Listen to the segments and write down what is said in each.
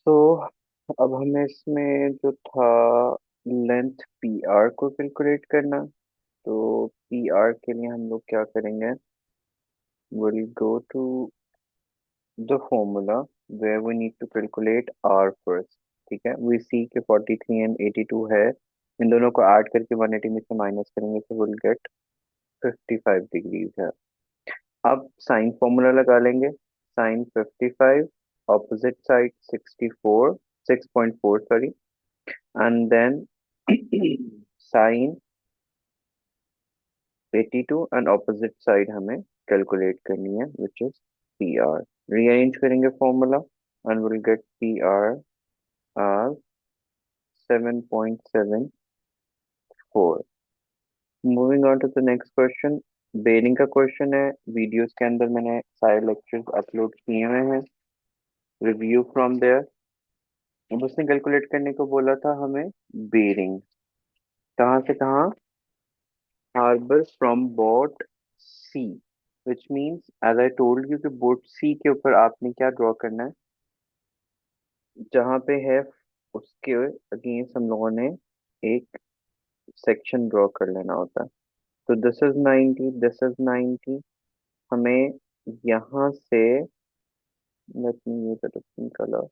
तो अब हमें इसमें जो था लेंथ पी आर को कैलकुलेट करना। तो पी आर के लिए हम लोग क्या करेंगे, will go to the formula where we need to calculate R first. ठीक है, वी सी के 43 एंड 82 है, इन दोनों को ऐड करके 180 में से माइनस करेंगे तो विल गेट 55 डिग्रीज है। अब साइन फॉर्मूला लगा लेंगे। Sine 55, opposite side 64, 6.4 sorry, and then sine 82 and opposite side हमें कैलकुलेट करनी है which is P R. Rearrange करेंगे formula and will get P R R 7.74। Moving on to the next question, bearing का question है। Videos के अंदर मैंने सारे लेक्चर्स अपलोड किए हुए हैं, रिव्यू फ्रॉम देयर। अब उसने कैलकुलेट करने को बोला था हमें बेरिंग, कहाँ से कहाँ, harbour from boat C, which means as I told you कि बोट सी के ऊपर आपने क्या ड्रॉ करना है, जहाँ पे है उसके अगेंस्ट हम लोगों ने एक सेक्शन ड्रॉ कर लेना होता है। तो दिस इज 90, दिस इज 90। हमें यहाँ से, let me use a different colour,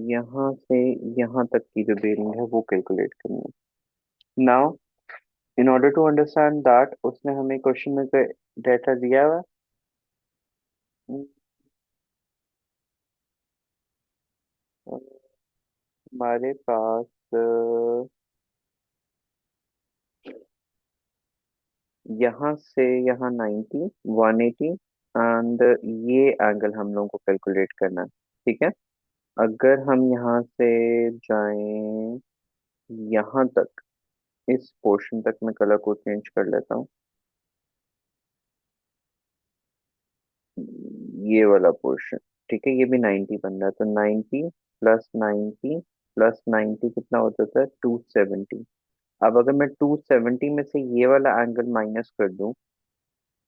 यहाँ से यहाँ तक की जो बेरिंग है वो कैलकुलेट करनी है। Now in order to understand that, उसने हमें क्वेश्चन में डाटा दिया हुआ है। हमारे पास यहाँ से यहाँ 90, 180 एंड ये एंगल हम लोगों को कैलकुलेट करना है। ठीक है, अगर हम यहाँ से जाएं यहाँ तक, इस पोर्शन तक, मैं कलर को चेंज कर लेता हूँ, ये वाला पोर्शन। ठीक है, ये भी 90 बन रहा है, तो 90 प्लस 90 प्लस 90 कितना होता था, 270। अब अगर मैं 270 में से ये वाला एंगल माइनस कर दूं,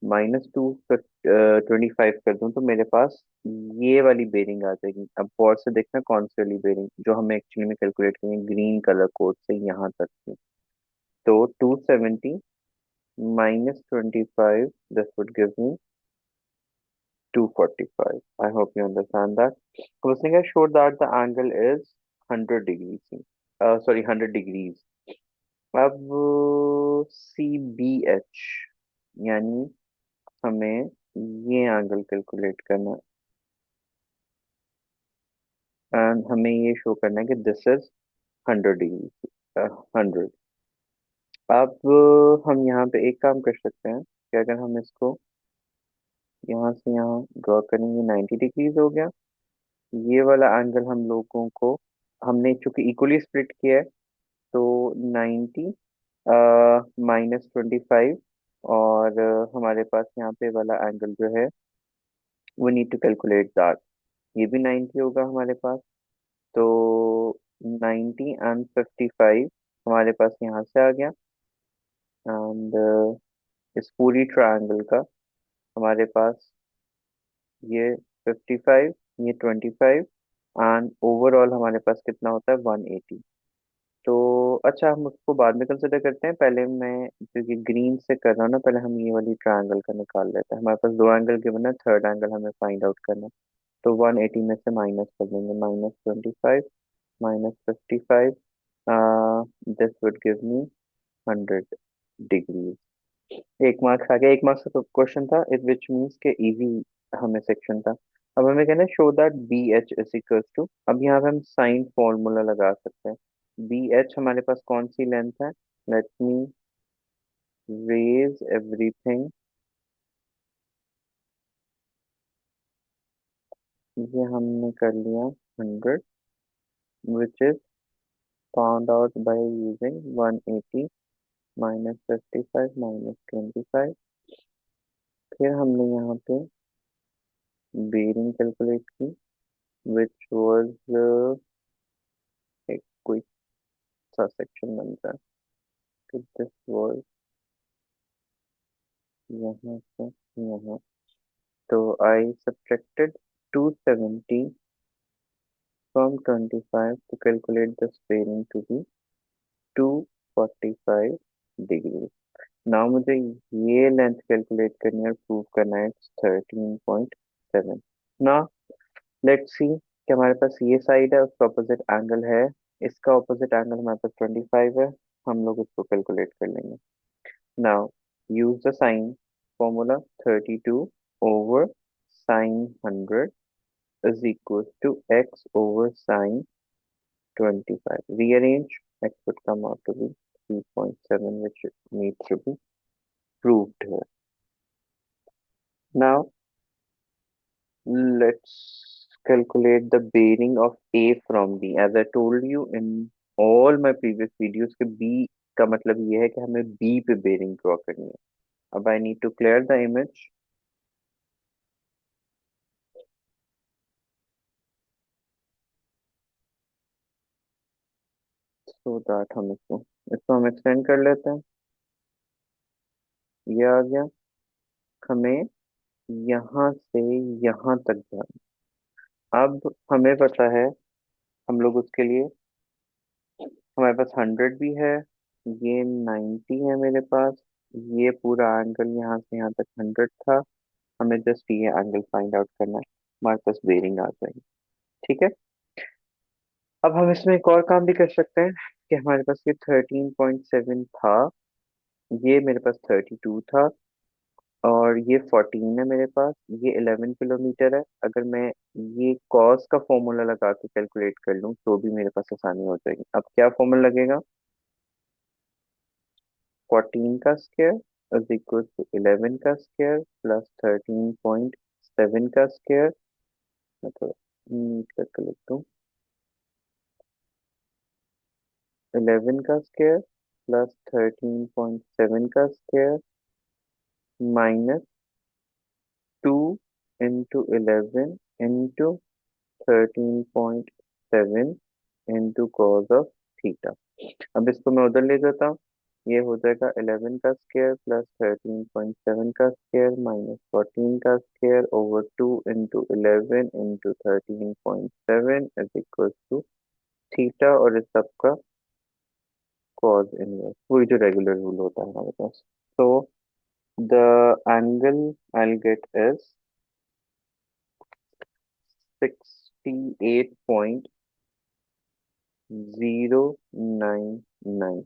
-225 कर दूं, तो मेरे पास ये वाली बेरिंग आ जाएगी। अब गौर से देखना कौन सी वाली बेरिंग जो हमें एक्चुअली में कैलकुलेट करनी है, ग्रीन कलर कोड से यहाँ तक की। तो 270 -25, this would give me 245। I hope you understand that. तो उसने कहा show that the angle is 100 degree, sorry 100 degrees. अब सी बी एच, यानी हमें ये एंगल कैलकुलेट करना है एंड हमें ये शो करना है कि दिस इज 100 डिग्री, 100। अब हम यहाँ पे एक काम कर सकते हैं कि अगर हम इसको यहाँ से यहाँ ड्रॉ करेंगे, 90 डिग्रीज हो गया। ये वाला एंगल हम लोगों को, हमने चूंकि इक्वली स्प्लिट किया है, तो 90 -25, और हमारे पास यहाँ पे वाला एंगल जो है वो नीड टू कैलकुलेट दैट, ये भी 90 होगा हमारे पास। तो 90 एंड 55 हमारे पास यहाँ से आ गया, एंड इस पूरी ट्रायंगल का हमारे पास ये 55, ये 25, एंड ओवरऑल हमारे पास कितना होता है, 180। तो अच्छा, हम उसको बाद में कंसिडर करते हैं, पहले मैं क्योंकि ग्रीन से कर रहा हूँ ना, पहले हम ये वाली ट्रायंगल का निकाल लेते हैं। हमारे पास दो एंगल गिवन है, थर्ड एंगल हमें फाइंड आउट करना है। तो 180 में से माइनस कर देंगे, -25 -55, this would give me 100 degree. एक मार्क्स आ गया। एक मार्क्स का क्वेश्चन था, इट विच मीन्स के इजी हमें सेक्शन था। अब हमें कहना है show that B H is equal to, अब यहाँ पे हम साइन फॉर्मूला लगा सकते हैं। बी एच हमारे पास कौन सी लेंथ है, लेट मी रेज एवरीथिंग। ये हमने कर लिया 100, which is found out by using 180 -55 -25। फिर हमने यहाँ पे बेरिंग कैलकुलेट की, विच वाज एक कोई सा सेक्शन बनता है, तो दिस वाज यहाँ से यहाँ। तो आई subtracted 270 from 25 to calculate the bearing to be 245 degree. ना मुझे ये लेंथ कैलकुलेट करनी है और प्रूव करना है 13.7। ना लेट्स सी कि हमारे पास ये साइड है, उसका ऑपोजिट एंगल है, इसका ऑपोजिट एंगल हमारे पास 25 है। हम लोग इसको कैलकुलेट कर लेंगे। Now use the sine formula 32 over sin 100 is equal to x over sin 25. Rearrange, x would come out to be 3.7, which needs to be proved here. Now let's calculate the bearing of A from B. As I told you in all my previous videos कि B का मतलब ये है कि हमें B पे bearing draw करनी है। अब I need to clear the image so that हम इसको हम एक्सटेंड कर लेते हैं। ये आ गया। हमें यहाँ से यहाँ तक जाना। अब हमें पता है, हम लोग उसके लिए हमारे पास 100 भी है, ये 90 है मेरे पास, ये पूरा एंगल यहाँ से यहाँ तक 100 था। हमें जस्ट ये एंगल फाइंड आउट करना है, हमारे पास बेरिंग आ जाएगी। ठीक है। अब हम इसमें एक और काम भी कर सकते हैं कि हमारे पास ये 13.7 था, ये मेरे पास 32 था, और ये 14 है मेरे पास, ये 11 किलोमीटर है। अगर मैं ये कॉस का फॉर्मूला लगा के कैलकुलेट कर लूँ तो भी मेरे पास आसानी हो जाएगी। अब क्या फॉर्मूला लगेगा? 14 का स्क्वायर इज इक्वल टू 11 का स्क्वायर प्लस 13.7 का स्क्वायर। मतलब नीट करके लिखता हूँ, 11 का स्क्वायर प्लस 13.7 का square minus 2 into 11 into 13.7 into cos of theta. अब इसको मैं उधर ले जाता हूँ, ये हो जाएगा 11 का स्क्वायर प्लस 13.7 का स्क्वायर माइनस 14 का square over 2 into 11 into 13.7 is equal to theta, और इस सब का कॉस इनवर्स, वही जो रेगुलर रूल होता है हमारे पास। तो the angle I get is 68.099।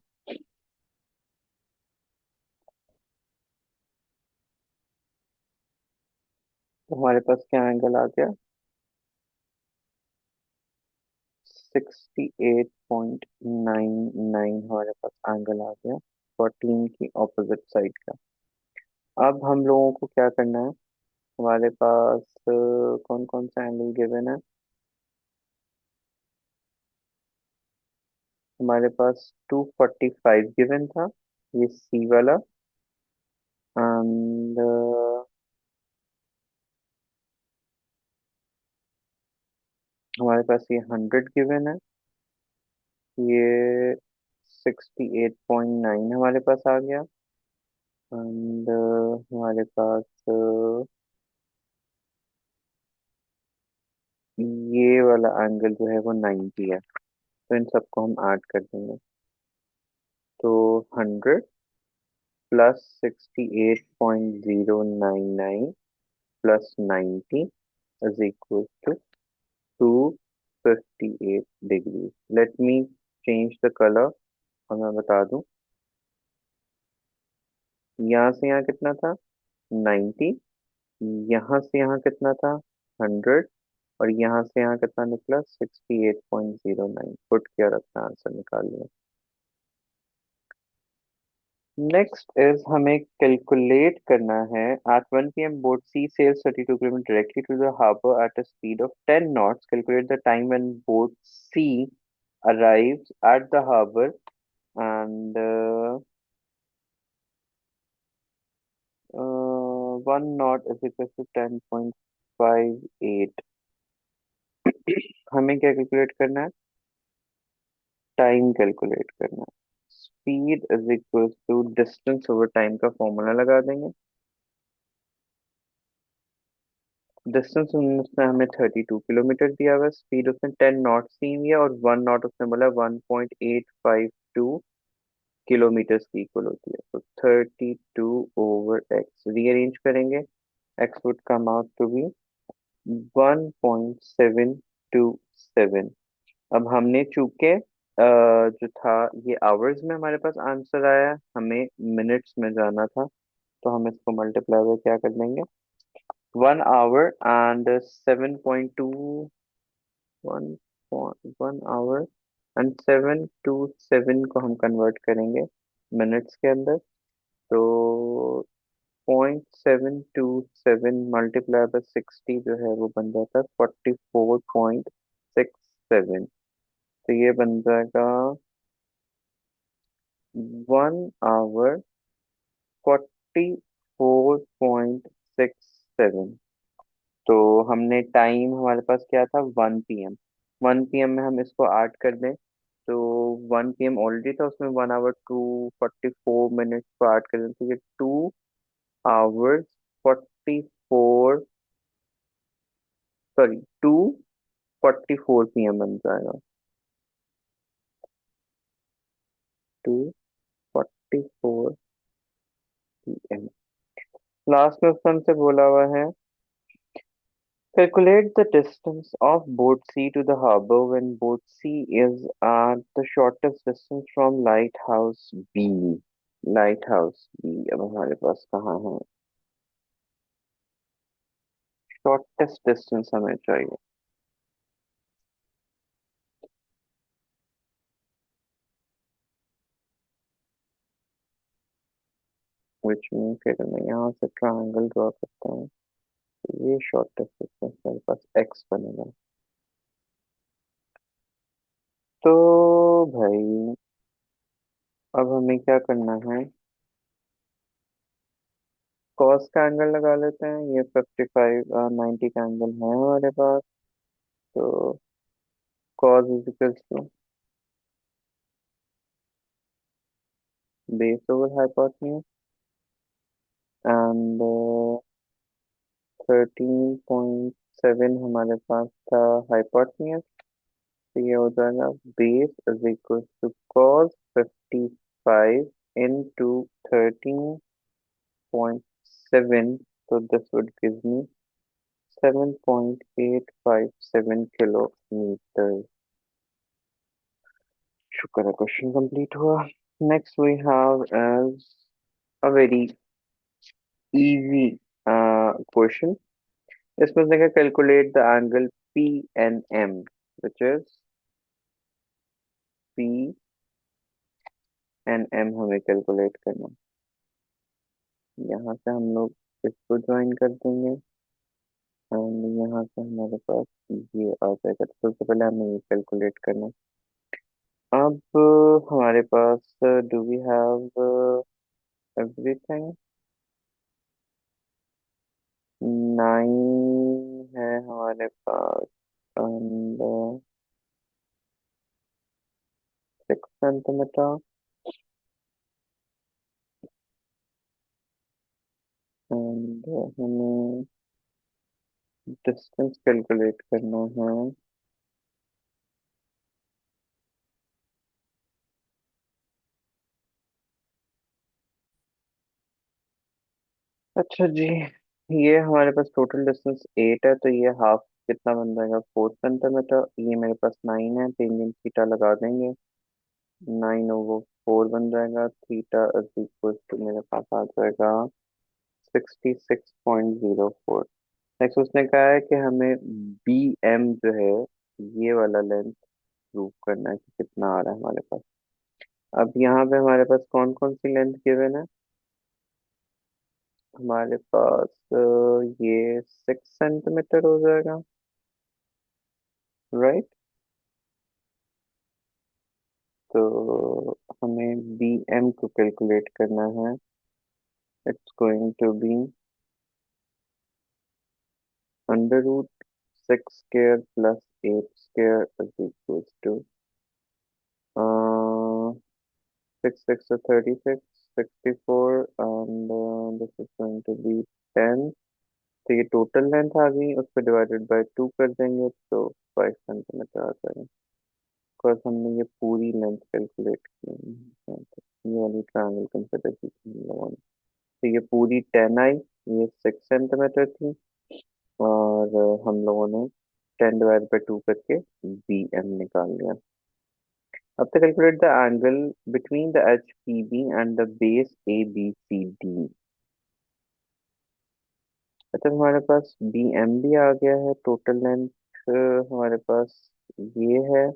तो हमारे पास क्या एंगल आ गया? 68.99 हमारे पास एंगल आ गया 14 की ऑपोजिट साइड का। अब हम लोगों को क्या करना है? हमारे पास कौन कौन सा एंगल गिवन है? हमारे पास 245 गिवन था, ये सी वाला, एंड हमारे पास ये 100 गिवन है, ये 68.9 हमारे पास आ गया, एंड हमारे पास ये वाला एंगल जो है वो 90 है। तो इन सबको हम ऐड कर देंगे, तो 100 plus 68.099 plus 90 is equal to 258 degree. Let me change the colour और मैं बता दूं, यहाँ से यहाँ कितना था? 90, यहाँ से यहाँ कितना था? 100, और यहाँ से यहाँ कितना निकला? 68.09। पुट किया, रखना, आंसर निकाल लिया। नेक्स्ट इज हमें कैलकुलेट करना है at 1 p.m. boat C sails 32 km directly to the harbor at a speed of 10 knots. Calculate the time when boat C arrives at the harbor and 1 knot is equal to 10.58। हमें क्या calculate करना है? Time calculate करना है। Speed is equal to distance over time का formula लगा देंगे। Distance उसने हमें 32 किलोमीटर दिया हुआ है, स्पीड उसने 10 नॉट्स दी हुई है, और 1 नॉट उसने बोला 1.852 किलोमीटर की इक्वल होती है। तो 32/x रीअरेंज करेंगे, x would come out to be 1.727। अब हमने चूंकि जो था ये आवर्स में हमारे पास आंसर आया, हमें मिनट्स में जाना था, तो हम इसको मल्टीप्लाई में क्या कर देंगे, 1 आवर एंड 1 आवर एंड 7 को हम कन्वर्ट करेंगे मिनट्स के अंदर। तो 0.727 मल्टीप्लाई बाय 60 जो है वो बन जाता है 44.67। तो ये बन जाएगा 1 आवर 44.67। तो हमने टाइम हमारे पास क्या था, 1 PM। 1 PM में हम इसको ऐड कर दें, तो 1 PM ऑलरेडी था, उसमें 1 आवर 2:44 को ऐड कर दें, तो ये 2 आवर्स 44, सॉरी 2:44 PM बन जाएगा। 2:44 PM। लास्ट में उसने हमसे बोला हुआ है, calculate the distance of boat C to the harbor when boat C is at the shortest distance from lighthouse B। lighthouse B अब हमारे पास कहाँ है, शॉर्टेस्ट डिस्टेंस हमें चाहिए। विच मीन फिर मैं यहाँ से ट्रायंगल ड्रॉ करता हूँ, तो ये शॉर्टेस्ट डिस्टेंस मेरे पास x बनेगा। तो भाई अब हमें क्या करना है, कॉस का एंगल लगा लेते हैं, ये 90 का एंगल है हमारे पास। तो cos is equals to base over hypotenuse, and 13.7 हमारे पास था hypotenuse। तो ये हो जाएगा base is equal to cos 55 into 13.7। तो this would give me 7.857 kilometre. शुक्र है क्वेश्चन कंप्लीट हुआ। Next we have as a very easy question. इसमें देखें, calculate the angle P N M, which is P N M हमें calculate करना। यहाँ से हम लोग इसको ज्वाइन कर देंगे, एंड यहाँ से हमारे पास ये आ जाएगा। तो सबसे पहले हमें ये कैलकुलेट करना। अब हमारे पास डू वी हैव एवरीथिंग, 9 है हमारे पास, एंड 6 सेंटीमीटर, एंड हमें डिस्टेंस कैलकुलेट करना है। अच्छा जी, ये हमारे पास टोटल डिस्टेंस 8 है, तो ये हाफ कितना बन जाएगा, 4 सेंटीमीटर। ये मेरे पास 9 है, तो इंजन थीटा लगा देंगे, 9/4 बन जाएगा। थीटा इज इक्वल टू मेरे पास आ जाएगा 66.04। नेक्स्ट उसने कहा है कि हमें बी एम जो है ये वाला लेंथ प्रूव करना है कि कितना आ रहा है हमारे पास। अब यहाँ पे हमारे पास कौन कौन सी लेंथ गिवन है, हमारे पास ये 6 सेंटीमीटर हो जाएगा, राइट। तो हमें बी एम को कैलकुलेट करना है। It's going to be √6 square plus 8 square is equal to 6 6 36, 64, and this is going to be 10, तो ये टोटल लेंथ आ गई, उसको डिवाइडेड बाय 2 कर देंगे तो 5 सेंटीमीटर आ जाएगा। बिकॉज हमने ये पूरी लेंथ कैलकुलेट की है, तो ये वाली ट्रायंगल कंसिडर की थी हम लोगों ने। तो ये पूरी 10 आई, ये 6 सेंटीमीटर थी, और हम लोगों ने 10 डिवाइड बाय 2 करके बी एम निकाल लिया। अब तो calculate the angle between the H P B and the base A B C D. अच्छा, हमारे पास बी एम भी आ गया है, टोटल लेंथ हमारे पास ये है।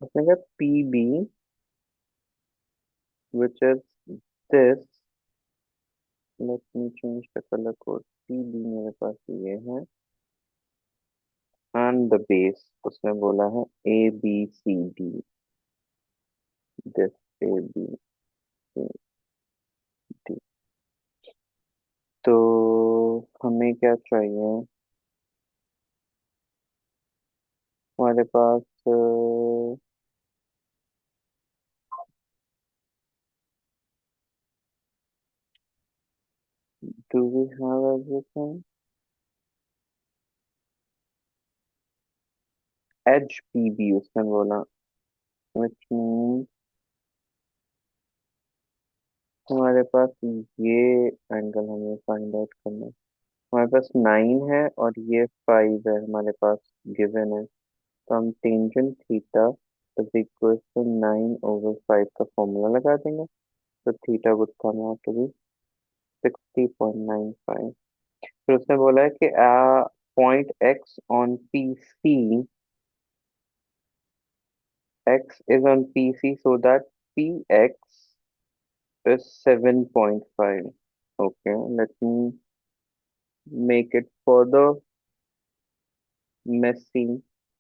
उसने कहा P B which is this, let me change the colour code. P B मेरे पास ये है, एंड द बेस उसने बोला है A B C D, this A B C D. तो हमें क्या चाहिए, हमारे पास do we have everything, H P B उसने बोला, which means हमारे पास ये एंगल हमें फाइंड आउट करना है। हमारे पास 9 है और ये 5 है हमारे पास, गिवन है। तो हम tangent theta is equal to 9/5 का फॉर्मूला लगा देंगे। तो theta would come out to be 60.95। फिर उसने बोला है कि point X on P C, X is on P C so that P X is 7.5। Okay, let me make it further messy.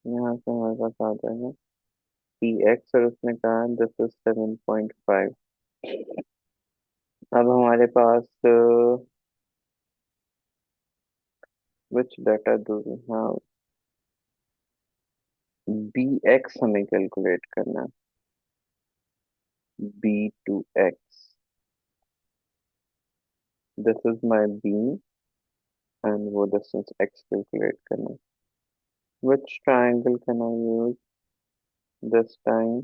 यहाँ से हमारे पास आ जाएगा पी एक्स, और उसने कहा दिस इज 7.5। अब हमारे पास विच डाटा दो, हाँ, बी एक्स हमें कैलकुलेट करना है। B to X, this is my B, and वो डिस्टेंस एक्स कैलकुलेट करना है। Which triangle can I use this time?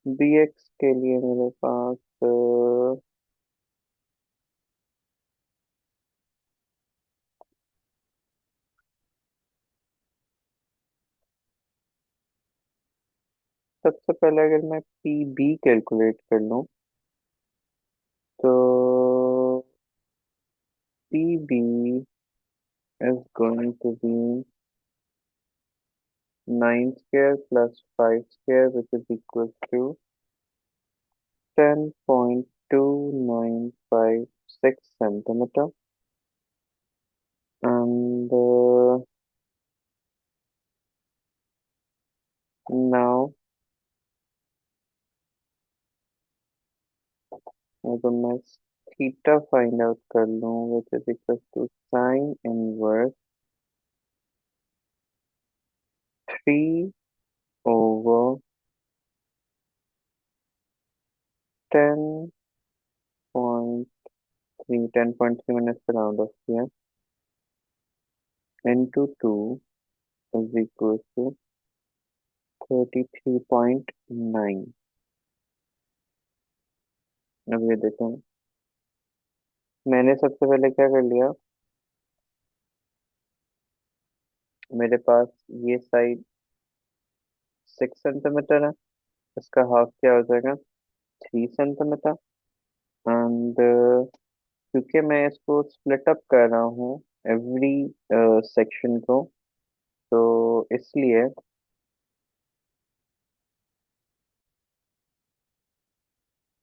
B X के लिए मेरे पास सबसे पहले अगर मैं पी बी कैलकुलेट कर लूँ, तो P B is going to be 9 square plus 5 square, which is equal to 10.2956 centimeter. And now अगर मैं थीटा फाइंड आउट कर लूँ, which is equal to sin inverse 3/10.3, 10.3 मैंने इसका राउंड ऑफ किया, into 2 is equal to 33.9। अब ये देखो, मैंने सबसे पहले क्या कर लिया, मेरे पास ये साइड 6 सेंटीमीटर है, इसका हाफ क्या हो जाएगा, 3 सेंटीमीटर। एंड क्योंकि मैं इसको स्प्लिट अप कर रहा हूँ एवरी सेक्शन को, तो इसलिए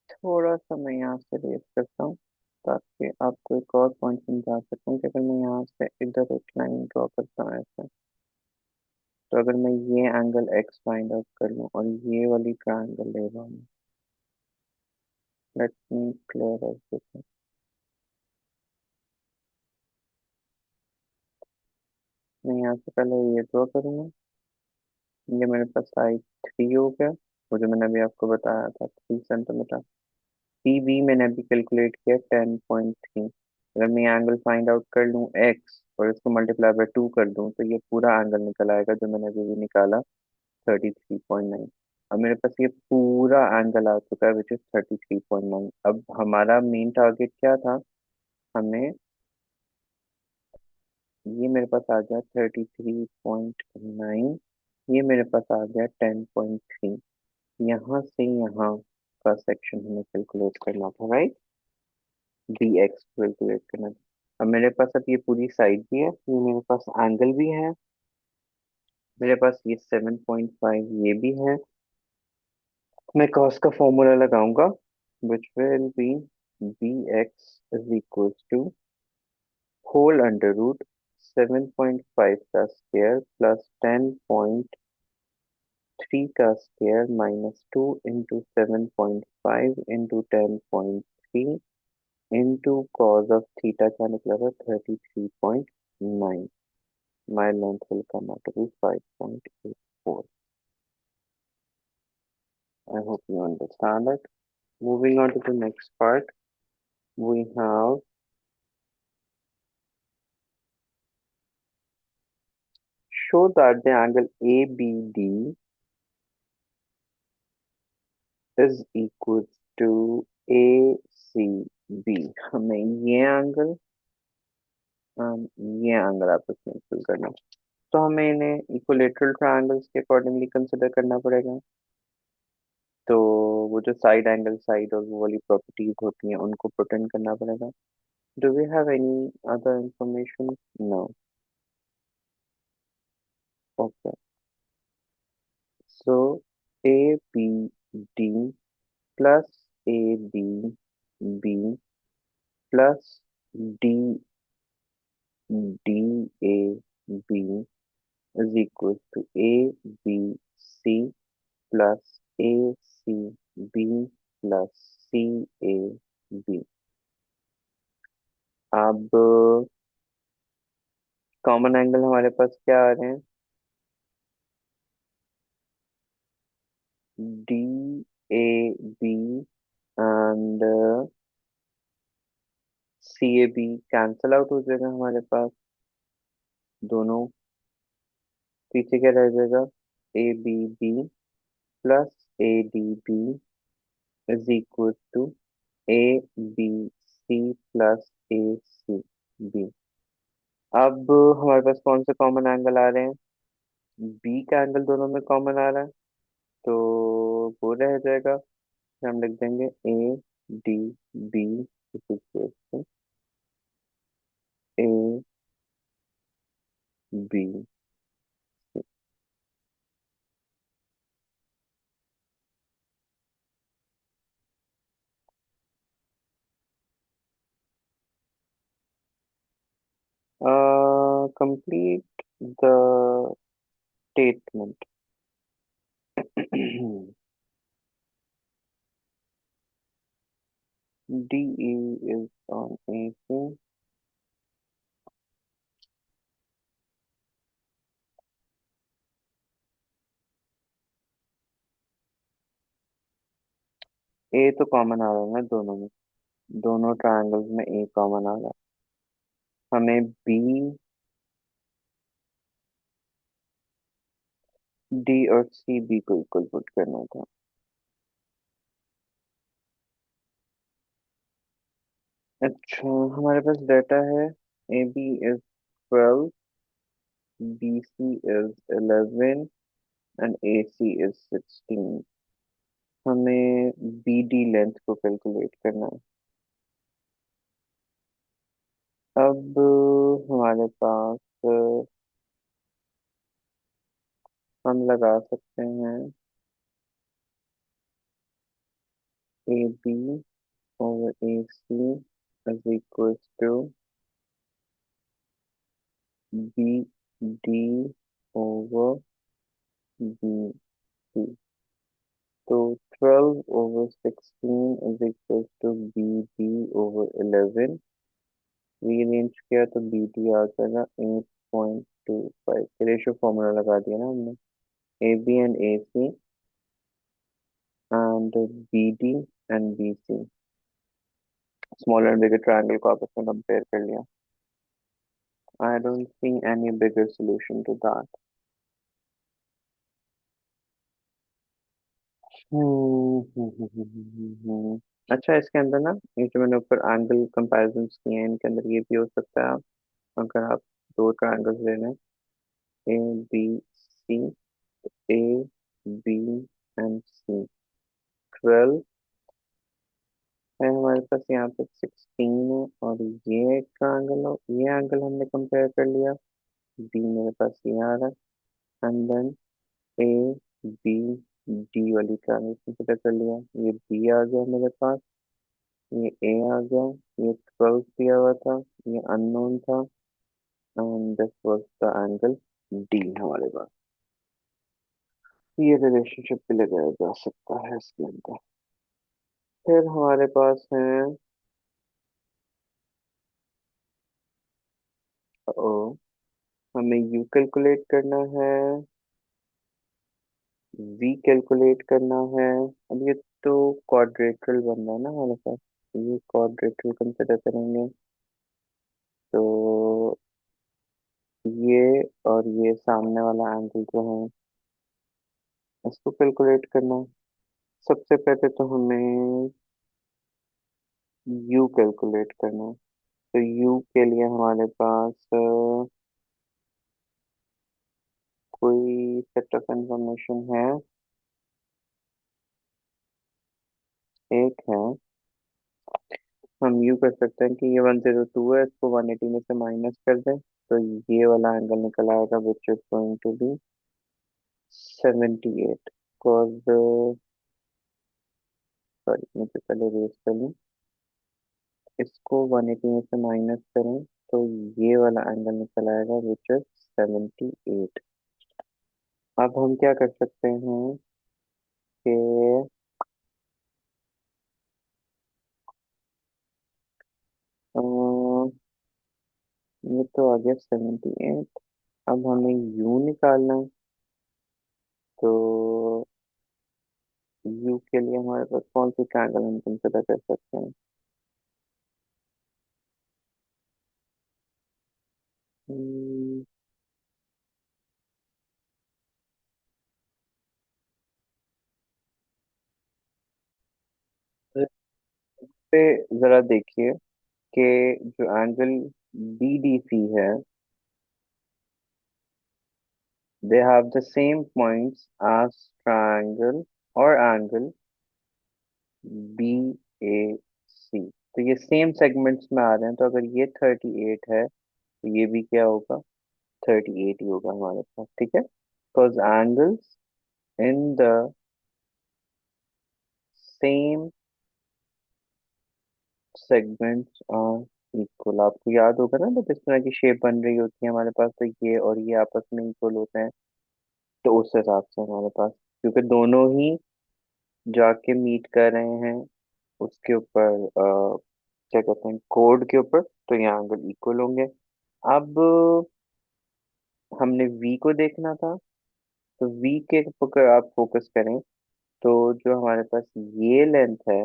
थोड़ा सा मैं यहाँ से रेस करता हूँ, ताकि आपको एक और पॉइंट समझा सकूँ कि अगर मैं यहाँ से इधर एक लाइन ड्रॉ करता हूँ ऐसे, तो अगर मैं ये एंगल एक्स फाइंड आउट कर लूँ और ये वाली ट्रायंगल ले रहा हूँ, लेट मी क्लियर एवरीथिंग। मैं यहाँ से पहले ये ड्रॉ करूँगा, ये मेरे पास साइड 3 हो गया, वो जो मैंने अभी आपको बताया था 3 सेंटीमीटर। पी बी मैंने अभी कैलकुलेट किया 10.3। अगर मैं एंगल फाइंड आउट कर लूँ एक्स और इसको मल्टीप्लाई बाय 2 कर दूँ तो ये पूरा एंगल निकल आएगा जो मैंने अभी भी निकाला 33.9। अब मेरे पास ये पूरा एंगल आ चुका है विच इज 33.9। अब हमारा मेन टारगेट क्या था, हमें ये मेरे पास आ गया 33.9, ये मेरे पास आ गया 10.3। यहाँ से यहाँ का सेक्शन हमें कैलकुलेट करना था, राइट। डी एक्स कैलकुलेट करना था। अब मेरे पास अब ये पूरी साइड भी है, ये मेरे पास एंगल भी है, मेरे पास ये 7.5 ये भी है। मैं कॉस का फॉर्मूला लगाऊंगा which will be B X is equals to whole under root 7.5 का स्क्वायर प्लस 10.3 का square minus 2 into 7.5 into 10.3 into cos of theta क्या निकला था 33.9। My length will come out to be 5.84. I hope you understand it. Moving on to the next part, we have show that the angle ABD is equal to ACB। हमें ये angle आपस में fill करना, तो हमें इन्हें equilateral triangles के accordingly consider करना पड़ेगा। तो वो जो साइड एंगल साइड और वो वाली प्रॉपर्टीज होती हैं उनको प्रोटेक्ट करना पड़ेगा। Do we have any other information? No. Okay, so A B D plus A B B plus D D A B is equal to A B C plus A C B plus C A B. अब common angle हमारे पास क्या आ रहे हैं, D A B and C A B cancel out हो जाएगा हमारे पास, दोनों पीछे क्या रह जाएगा, A B B plus A D B is equal to A B C plus A C B. अब हमारे पास कौन से कॉमन एंगल आ रहे हैं, बी का एंगल दोनों में कॉमन आ रहा है, तो वो रह जाएगा। फिर हम लिख देंगे A D B is equal to A B. Complete the statement. DE is on AC. ए तो कॉमन आ रहा है ना दोनों में, दोनों ट्रायंगल्स में ए कॉमन आ रहा है। हमें बी डी और सी बी को इक्वल पुट करना था। अच्छा, हमारे पास डाटा है A B is 12, B C is 11 and A C is 16। हमें बी डी लेंथ को कैलकुलेट करना है। अब हमारे पास हम लगा सकते हैं A B over A C is equal to B D over B C. तो 12 over 16 is equal to B D over 11। Rearrange किया तो बी डी आ जाएगा 8.25। रेशियो फॉर्मूला लगा दिया ना हमने, A B and A C and BD and BC, small and bigger triangle को आपस में कंपेयर कर लिया। I don't see any bigger solution to that. अच्छा, इसके अंदर ना, ये जो मैंने ऊपर एंगल कंपैरिजन किए हैं, इनके अंदर ये भी हो सकता है। अगर आप दो ट्रायंगल्स ले लें, ABC, A B and C, 12 है हमारे पास, यहाँ पे 16 है, और ये एक ट्रायंगल हो, ये एंगल हमने कंपेयर कर लिया। B मेरे पास ये आ रहा है, एंड देन ABD वाली ट्रायंगल कंसिडर कर लिया। ये B आ गया मेरे पास, ये A आ गया, ये 12 दिया हुआ था, ये अननोन था, and this was the angle D हमारे पास। ये रिलेशनशिप भी लगाया जा सकता है इसके अंदर। फिर हमारे पास है, ओ, हमें U कैलकुलेट करना है, V कैलकुलेट करना है। अब ये तो क्वाड्रेटरल बन रहा है ना हमारे पास, ये क्वाड्रेटरल कंसिडर करेंगे। तो ये और ये सामने वाला एंगल जो है, इसको कैलकुलेट करना है। सबसे पहले तो हमें U कैलकुलेट करना है। तो U के लिए हमारे पास कोई सेट ऑफ इंफॉर्मेशन है, एक है। हम यू कर सकते हैं कि ये 102 है, इसको 180 में से माइनस कर दें, तो ये वाला एंगल निकल आएगा, which is going to be 78। Because, sorry, मुझे पहले रेस कर लूँ, इसको 180 में से माइनस करें तो ये वाला एंगल निकल आएगा, विच इज 78। अब हम क्या कर सकते हैं कि अ, ये तो आ गया 78। अब हमें यू निकालना है। तो यू के लिए हमारे पास कौन सी ट्रायंगल हम कंसिडर कर सकते हैं? हम्म, इस पे जरा देखिए कि जो एंगल BDC है, they have the same points as triangle और एंगल BAC। तो ये सेम सेगमेंट्स में आ रहे हैं, तो अगर ये 38 है तो ये भी क्या होगा, 38 ही होगा हमारे पास, ठीक है। Because angles in the same segments are equal. आपको याद होगा ना, तो किस तरह की शेप बन रही होती है हमारे पास, तो ये और ये आपस में इक्वल होते हैं। तो उस हिसाब से हमारे पास, क्योंकि दोनों ही जाके मीट कर रहे हैं उसके ऊपर, क्या कहते हैं, कोड के ऊपर, तो यहाँ एंगल इक्वल होंगे। अब हमने V को देखना था, तो V के ऊपर आप फोकस करें, तो जो हमारे पास ये लेंथ है,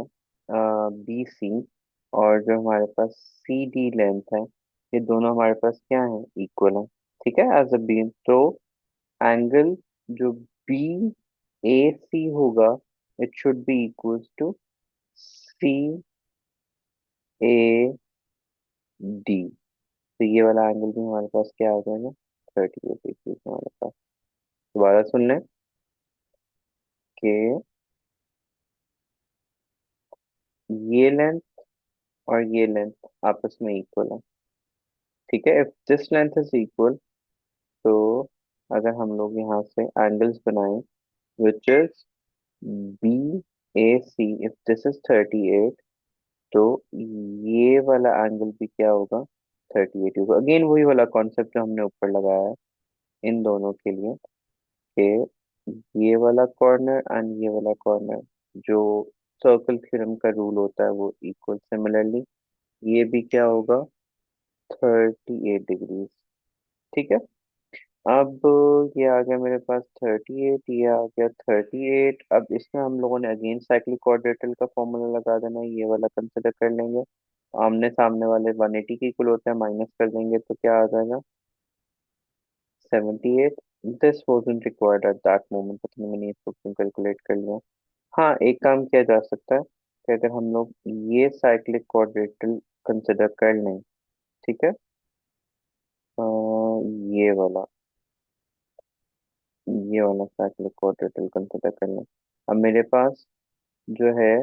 BC, और जो हमारे पास CD लेंथ है, ये दोनों हमारे पास क्या है, इक्वल है, ठीक है, एज अ बीम। तो एंगल जो BAC होगा, it should be equal to CAD। तो ये वाला एंगल भी हमारे पास क्या आ जाएगा, 38 हमारे पास। दोबारा सुन लें कि ये लेंथ और ये लेंथ आपस में इक्वल है, ठीक है। If this length is equal, तो अगर हम लोग यहाँ से एंगल्स बनाएं, which is BAC, if this is 38, तो ये वाला एंगल भी क्या होगा, 38 होगा। अगेन वही वाला कॉन्सेप्ट जो हमने ऊपर लगाया है इन दोनों के लिए, कि ये वाला कॉर्नर एंड ये वाला कॉर्नर, जो सर्कल थ्योरम का रूल होता है, वो इक्वल। सिमिलरली ये भी क्या होगा, 38 डिग्रीज, ठीक है। अब ये आ गया मेरे पास 38, ये आ गया 38। अब इसमें हम लोगों ने अगेन साइक्लिक क्वाड्रेटिल का फॉर्मूला लगा देना है, ये वाला कंसिडर कर लेंगे। आमने सामने वाले 180 के इक्वल होते हैं, माइनस कर देंगे तो क्या आ जाएगा, 78। This wasn't required at that moment, पता नहीं मैंने इसको क्यों कैलकुलेट कर लिया। हाँ, एक काम किया जा सकता है कि अगर हम लोग ये साइक्लिक क्वाड्रेटिल कंसिडर कर लें, ठीक है, अ, ये वाला ये वाला साइक्लिक क्वाड्रेटिल कंसिडर कर लें। अब मेरे पास जो है,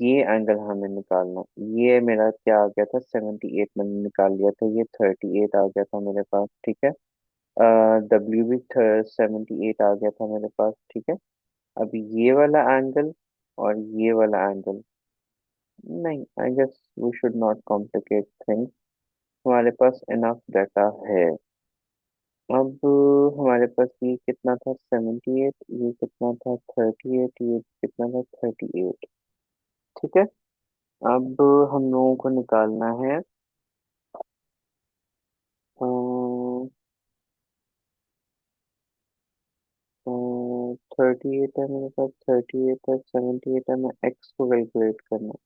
ये एंगल हमें निकालना, ये मेरा क्या आ गया था, 78 मैंने निकाल लिया था, ये 38 आ गया था मेरे पास, ठीक है। डब्ल्यू भी 78 आ गया था मेरे पास, ठीक है। अब ये वाला एंगल और ये वाला एंगल, नहीं, I guess we should not complicate things, हमारे पास इनफ डाटा है। अब हमारे पास ये कितना था, 78, ये कितना था, 38, ये कितना था, 38, ठीक है। अब हम लोगों को निकालना है 38 है मेरे पास, 38 है, 78 है, मैं एक्स को कैलकुलेट करना है।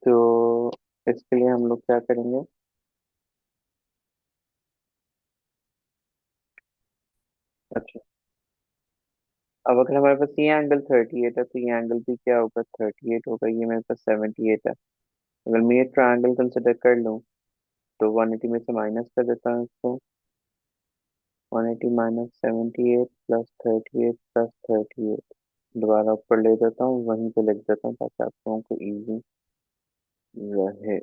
तो इसके लिए हम लोग क्या करेंगे, अच्छा, अब अगर हमारे पास ये एंगल 38 है तो ये एंगल भी क्या होगा, 38 होगा, ये मेरे पास 78 है। अगर मैं ये ट्रायंगल कंसिडर कर लूँ तो 180 में से माइनस कर देता हूँ इसको, 180 माइनस 78 प्लस 38 प्लस 38, दोबारा ऊपर ले देता हूँ, वहीं पे लिख देता हूँ ताकि आप लोगों को इजी रहे।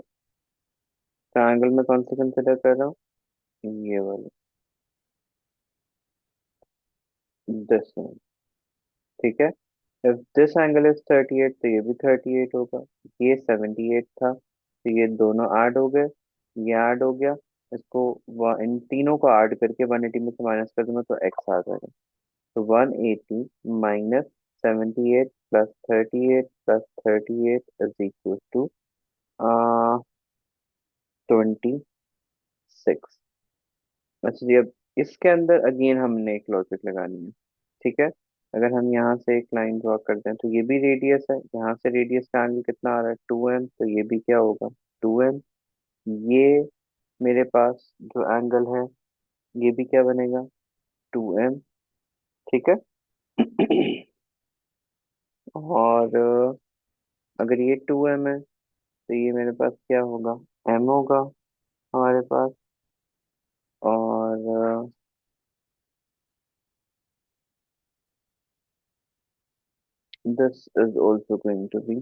ट्रायंगल में कौन सी कंसिडर कर रहा हूँ, ये वाली, दिस वन, ठीक है। इफ दिस एंगल इज 38 तो ये भी 38 होगा, ये 78 था तो ये दोनों ऐड हो गए, ये ऐड हो गया, इसको इन तीनों को ऐड करके 180 में से माइनस कर दूंगा तो एक्स आ जाएगा। तो 180 minus 78 plus 38 plus 38 is equal to 26। अच्छा जी, अब इसके अंदर अगेन हमने एक लॉजिक लगानी है, ठीक है। अगर हम यहाँ से एक लाइन ड्रॉ करते हैं तो ये भी रेडियस है, यहाँ से रेडियस का एंगल कितना आ रहा है, 2m, तो ये भी क्या होगा, 2m। ये मेरे पास जो एंगल है ये भी क्या बनेगा, 2m, ठीक है। और अगर ये 2m है तो ये मेरे पास क्या होगा, m होगा हमारे पास। और this is also going to be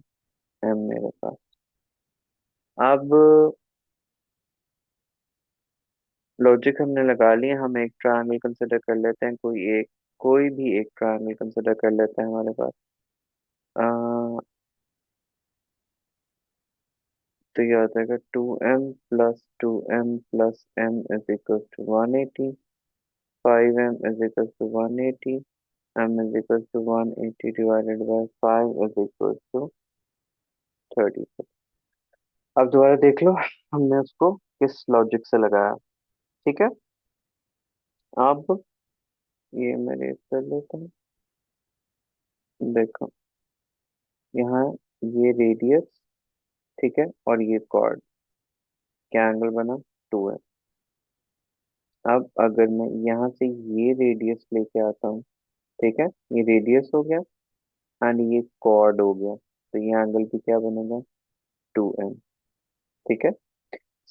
m मेरे पास। अब लॉजिक हमने लगा लिया, हम एक ट्रायंगल कंसिडर कर लेते हैं, कोई भी एक ट्रायंगल कंसिडर कर लेते हैं हमारे पास। आ, तो ये आ जाएगा 2m is equal to 180, 5m is equal to 180, m is equal to 180 divided by 5 is equal to 30। अब दोबारा देख लो हमने उसको किस लॉजिक से लगाया, ठीक है। अब ये मैं रेट कर लेता हूँ, देखो यहाँ ये रेडियस, ठीक है, और ये कॉर्ड, क्या एंगल बना, 2 है। अब अगर मैं यहाँ से ये रेडियस लेके आता हूँ, ठीक है, ये रेडियस हो गया एंड ये कॉर्ड हो गया, तो ये एंगल भी क्या बनेगा, 2m, ठीक है।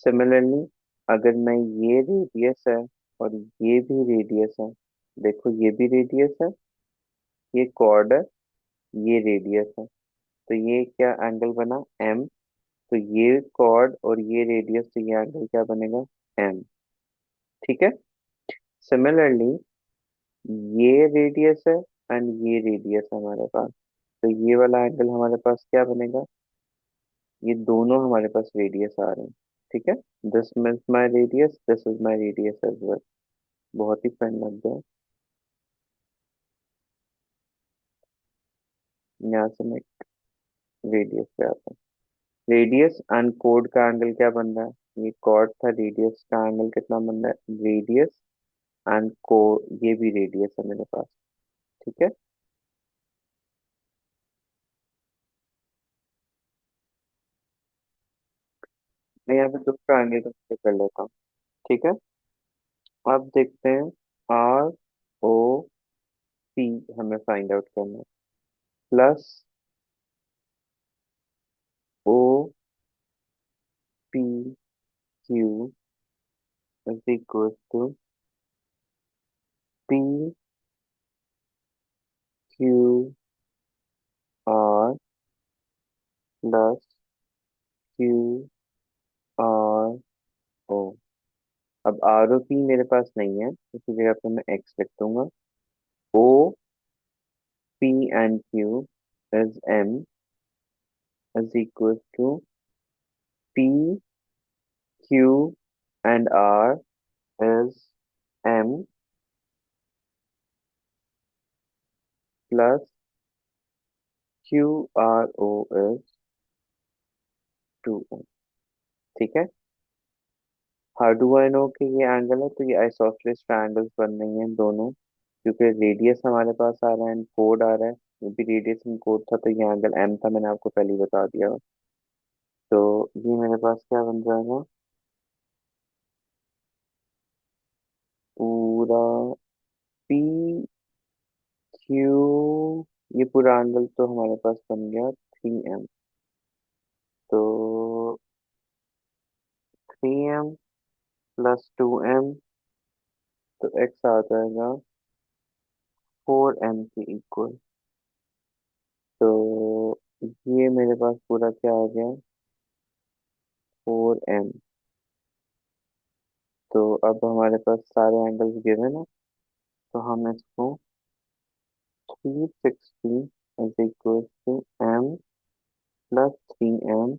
सिमिलरली अगर मैं, ये रेडियस है और ये भी रेडियस है, देखो ये भी रेडियस है, ये कॉर्ड है, ये रेडियस है, तो ये क्या एंगल बना, m। तो ये कॉर्ड और ये रेडियस, तो ये एंगल क्या बनेगा, m, ठीक है। सिमिलरली ये रेडियस है एंड ये रेडियस है हमारे पास, तो ये वाला एंगल हमारे पास क्या बनेगा, ये दोनों हमारे पास रेडियस आ रहे हैं, ठीक है। This is my radius, this is my radius as well. बहुत ही फ्रेंड लग गया। यहाँ से मैं रेडियस पे आता हूँ, रेडियस एंड कोड का एंगल क्या बन रहा है, ये कॉर्ड था, रेडियस का एंगल कितना बन रहा है, रेडियस एंड को, ये भी रेडियस है मेरे पास। ठीक है, मैं यहाँ पे दूसरा एंगल कंसीडर कर लेता हूँ। ठीक है, अब देखते हैं, आर ओ पी हमें फाइंड आउट करना है, plus O P Q is equal to P Q R plus Q R O. अब आर ओ पी मेरे पास नहीं है, इसी जगह पे मैं एक्स लिख दूंगा। O P and Q is M is equal to P Q and R is M plus Q R O is two M. ठीक है, हाउ डू आई नो कि ये एंगल है, तो ये आइसोसेलेस ट्रायंगल्स बन रही हैं दोनों, क्योंकि रेडियस हमारे पास आ रहा है एंड कोड आ रहा है। ये भी रेडियस एंड कोड था, तो ये एंगल एम था, मैंने आपको पहले ही बता दिया। तो ये मेरे पास क्या बन जाएगा, पूरा पी क्यू, ये पूरा एंगल तो हमारे पास बन गया 3m। तो 3m प्लस 2m, तो x आ जाएगा 4m के इक्वल। तो ये मेरे पास पूरा क्या आ गया, 4m। तो अब हमारे पास सारे एंगल्स गिवन है, तो हम इसको 360 is equal to m plus 3m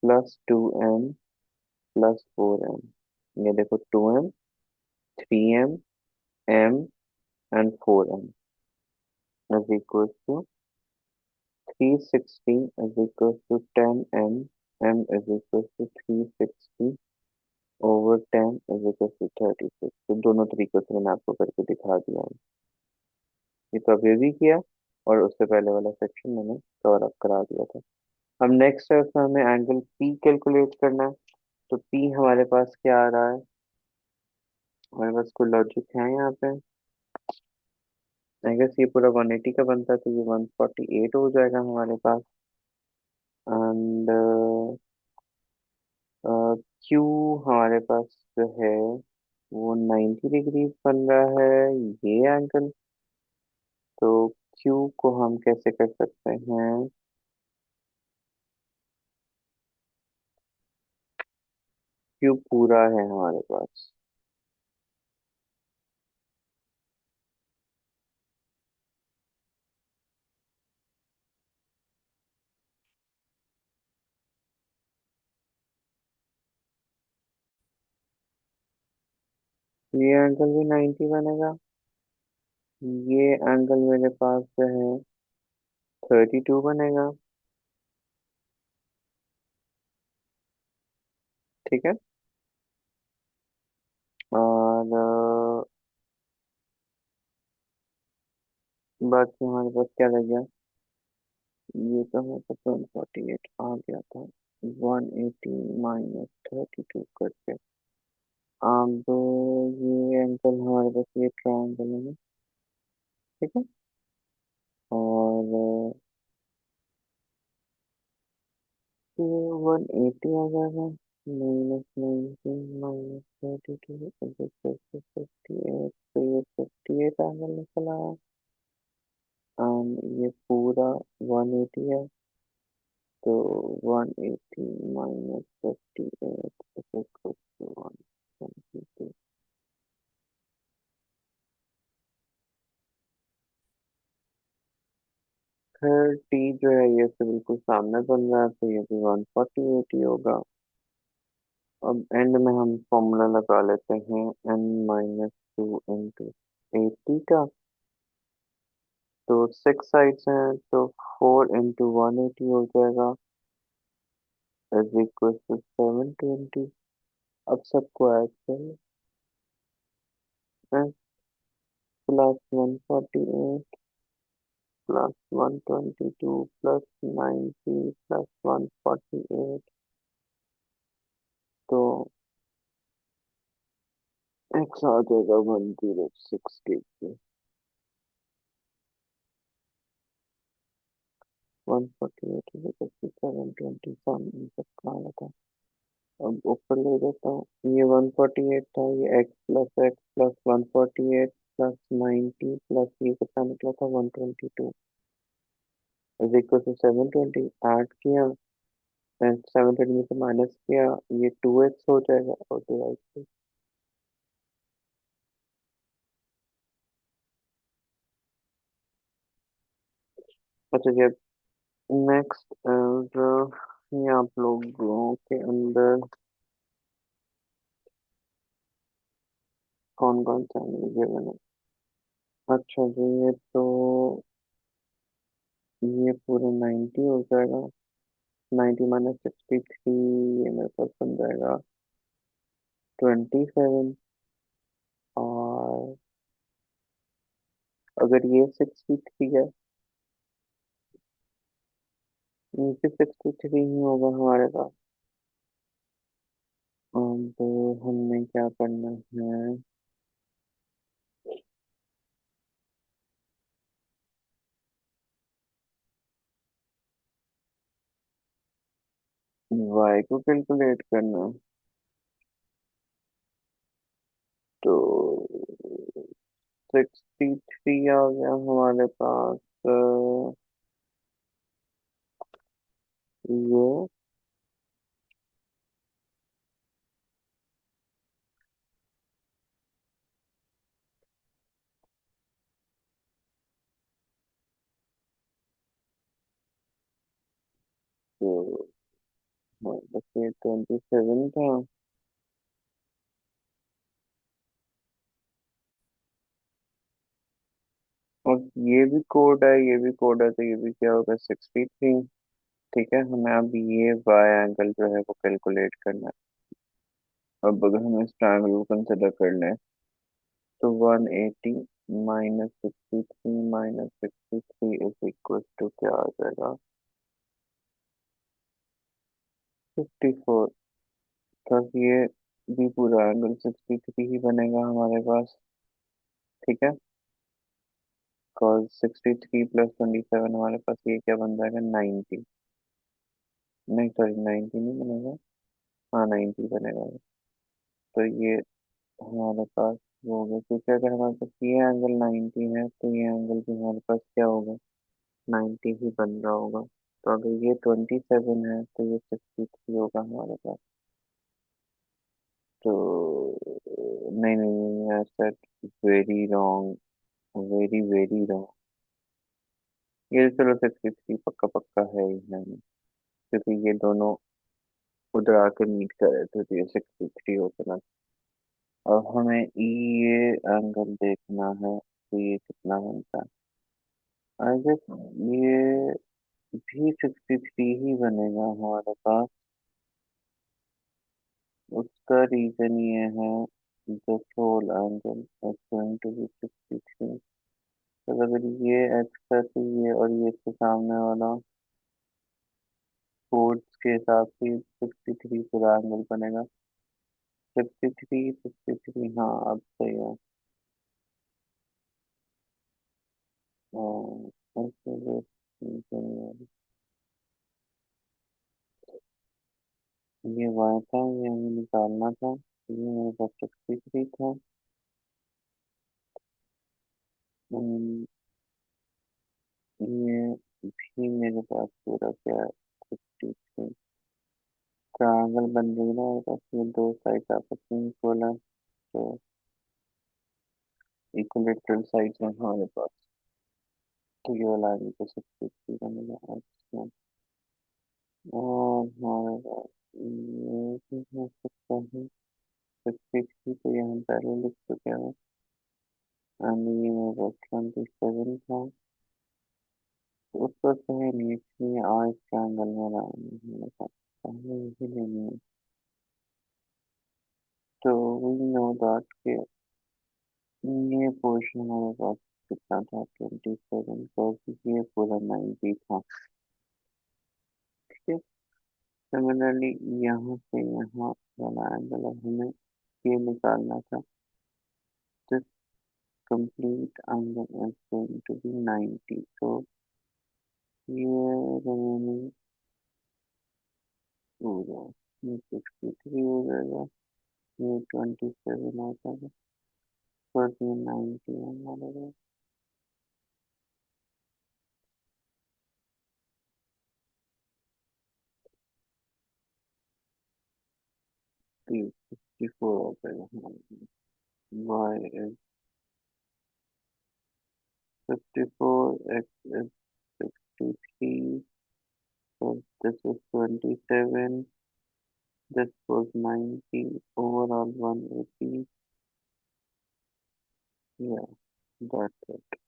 plus 2m plus 4m। ये देखो, 2m, 3m, m and 4m is equal to 360 is equal to 10m, m is equal to 360 over 10 is equal to 36। तो दोनों तरीकों से मैंने आपको करके दिखा दिया है। ये तो अभी भी किया, और उससे पहले वाला सेक्शन मैंने कवर अप करा दिया था। अब नेक्स्ट है, उसमें हमें एंगल पी कैलकुलेट करना है। तो पी हमारे पास क्या आ रहा है, हमारे पास कोई लॉजिक है यहाँ पे। आई गेस ये पूरा 180 का बनता है, तो ये 148 हो जाएगा हमारे पास। एंड क्यू हमारे पास जो है वो 90 डिग्री बन रहा है, ये एंगल। तो क्यू को हम कैसे कर सकते हैं, क्यू पूरा है हमारे पास, ये एंगल भी 90 बनेगा। ये एंगल मेरे पास जो है 32 बनेगा। ठीक है, और बाकी हमारे पास क्या रह गया, ये तो हमारे पास 148 आ गया था, 180 माइनस 32 करके। अब ये एंगल हमारे पास, ये ट्रायंगल है ना। ठीक है, और ये 180 आ जाएगा, माइनस 19 माइनस 32 58, तो ये 58 एंगल निकल आया। एंड ये पूरा 180 है, तो 180 माइनस 58 इज इक्वल टू 122। फिर टी जो है ये से बिल्कुल सामने बन रहा है, तो ये भी 148 ही होगा। अब एंड में हम फॉर्मूला लगा लेते हैं, n-2 इंटू 80 का। तो 6 साइड्स हैं, तो 4 इंटू 180 हो जाएगा। Is equal to 720। अब सबको ऐड करो। Plus 148 plus 122 plus 90 plus 148। तो एक्स आ जाएगा 1060 148 720 सबका आया था। अब ऊपर ले देता हूँ। ये 148 था, ये एक्स प्लस 148 प्लस 90 प्लस ये कितना निकला था 122 इज इक्वल टू 720। ऐड किया, 720 में से माइनस किया, ये 2x हो जाएगा और डिवाइड। अच्छा जी, नेक्स्ट ये आप लोगों के अंदर कौन कौन सा ये बना। अच्छा जी, ये तो ये पूरे 90 हो जाएगा। 90 माइनस 63, ये मेरे पास बन जाएगा 27। और अगर ये 63 है, नीचे 63 ही होगा हमारे पास। तो हमने क्या करना है, y को कैलकुलेट करना। तो 63 आ गया हमारे पास। ये तो बस ये 27 था। और ये भी कोड है, ये भी कोड है, तो ये भी क्या होगा 63। ठीक है, हमें अब ये वाई एंगल जो है वो कैलकुलेट करना है। अब अगर हम इस ट्रायंगल को कंसिडर कर लें, तो 180 minus 63 minus 63 is equal to क्या आ जाएगा 54। तब ये भी पूरा एंगल 63 ही बनेगा हमारे पास। ठीक है, cos 63 प्लस 27 हमारे पास ये क्या बन जाएगा 90। नहीं सॉरी, 90 नहीं बनेगा। हाँ 90 बनेगा। तो ये हमारे पास वो हो गया, क्योंकि अगर हमारे पास ये एंगल 90 है तो ये एंगल भी हमारे पास क्या होगा 90 ही बन रहा होगा। तो अगर ये 27 है तो ये 63 होगा हमारे पास। तो नहीं नहीं नहीं, I said very wrong, very very wrong. ये चलो 63 पक्का पक्का है ही है, क्योंकि ये दोनों उधर आकर मीट कर रहे थे, तो ये 63 होता ना। अब हमें ये एंगल देखना है, तो ये कितना बनता है। आई गेस ये भी 63 ही बनेगा हमारे पास। उसका रीजन ये है, the whole angle is going to be 63। तो अगर ये एक्स है तो ये और ये इसके सामने वाला कोड्स के हिसाब से 63 पूरा एंगल बनेगा। 63 हाँ अब सही है। ऐसे ये वाई था, ये हमें निकालना था। ये मेरे पास 63 था। हम्म, ये भी मेरे पास पूरा क्या है 53। ट्रायंगल बन गई ना मेरे पास, ये दो साइड आपस में इक्वल है, तो इक्विलेटरल साइड है हमारे पास। तो ये वाला आगे को 63 बनेगा। अच्छा, और हमारे पास ये भी हो सकता है 63, तो ये हम पहले लिख चुके हैं। एंड ये मेरे पास 27 था। तो उसको सही नहीं, इसलिए आज ट्रायंगल में रहा हमें था। हमें यही लेनी है। तो वी नो दैट कि ये पोर्शन हमारे पास कितना था 27 का, क्योंकि ये पूरा 90 था। ठीक है। सिमिलरली यहाँ से यहाँ वाला एंगल अब हमें ये निकालना था। This complete angle is going to be 90। तो ये रिमेनिंग पूरा ये 63 हो जाएगा, ये 27 हो जाएगा, और ये 90 हमारे 54 हो जाएगा। Y is 54, X is 63, so this is 27, this was 90, overall 180. Yeah, that's it.